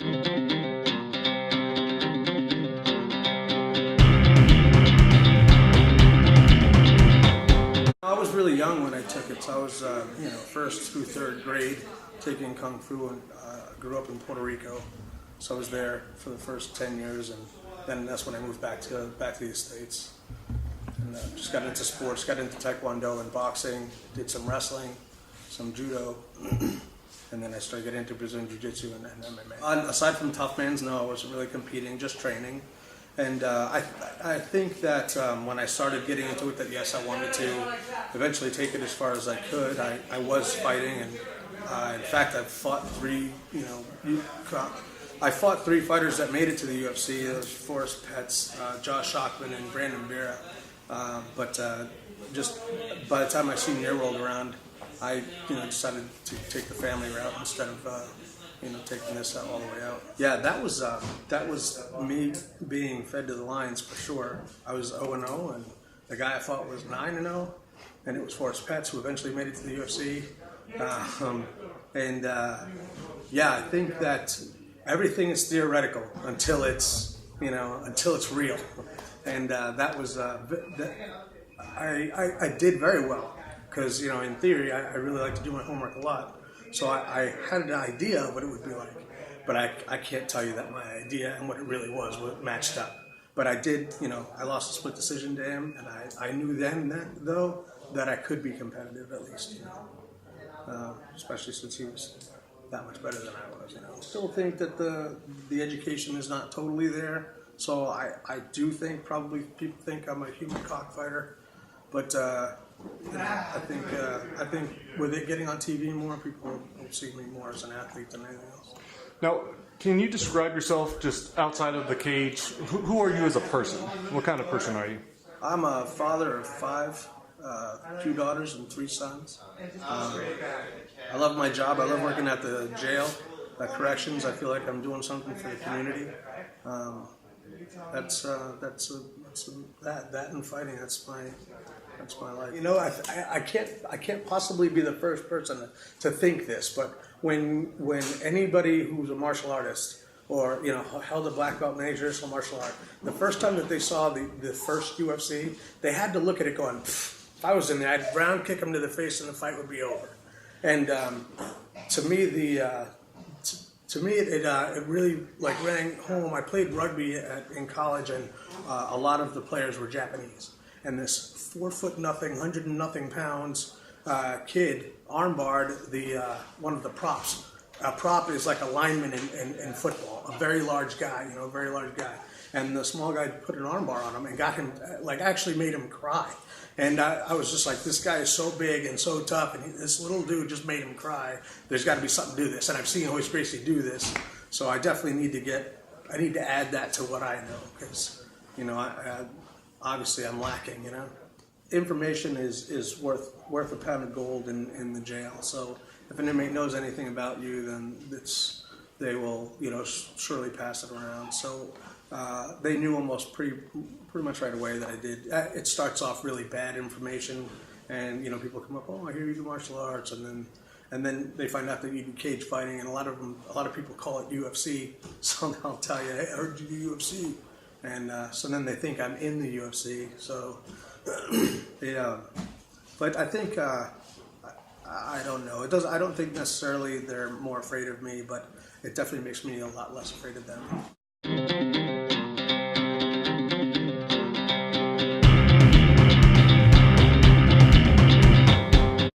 I was really young when I took it, so I was, first through third grade taking Kung Fu, and grew up in Puerto Rico, so I was there for the first 10 years, and then that's when I moved back to the States, and just got into sports, got into Taekwondo and boxing, did some wrestling, some judo, and then I started getting into Brazilian Jiu-Jitsu and MMA. Aside from tough mans, no, I wasn't really competing, just training. And I think that when I started getting into it, that yes, I wanted to eventually take it as far as I could. I was fighting, and in fact, I fought three fighters that made it to the UFC. Those Forrest Petts, Josh Shockman, and Brandon Rivera. But just by the time my senior year rolled around, I decided to take the family route instead of taking this all the way out. Yeah, that was me being fed to the lions for sure. I was 0-0, and the guy I fought was 9-0, and it was Forrest Petts, who eventually made it to the UFC. I think that everything is theoretical until it's real, and that was I did very well, because in theory I really like to do my homework a lot. So I had an idea of what it would be like, but I can't tell you that my idea and what it really was matched up. But I did, I lost a split decision to him, and I knew then that I could be competitive at least, especially since he was that much better than I was. I still think that the education is not totally there, so I do think probably people think I'm a human cockfighter, but. I think with it getting on TV more, people will see me more as an athlete than anything else. Now, can you describe yourself just outside of the cage? Who are you as a person? What kind of person are you? I'm a father of 5, 2 daughters and 3 sons. I love my job. I love working at the jail, at corrections. I feel like I'm doing something for the community. That and fighting. That's my life. I can't possibly be the first person to think this, but when anybody who's a martial artist or held a black belt in any traditional martial art, the first time that they saw the first UFC, they had to look at it going, if I was in there, I'd round kick him to the face and the fight would be over. And to me, it really rang home. I played rugby in college, and a lot of the players were Japanese. And this 4'0", 100 pounds kid armbarred one of the props. A prop is like a lineman in football, a very large guy, And the small guy put an armbar on him and got him, actually made him cry. And I was just like, this guy is so big and so tough, and this little dude just made him cry. There's got to be something to this. And I've seen Hoist Gracie do this, so I definitely need to add that to what I know, because obviously I'm lacking. Information is worth a pound of gold in the jail. So if an inmate knows anything about you, then they will surely pass it around. So they knew almost pretty much right away that I did. It starts off really bad information, and people come up, oh, I hear you do martial arts, and then they find out that you do cage fighting, and a lot of people call it UFC. So they'll tell you, hey, I heard you do UFC. And so then they think I'm in the UFC. So, but I think I don't know. I don't think necessarily they're more afraid of me, but it definitely makes me a lot less afraid of them.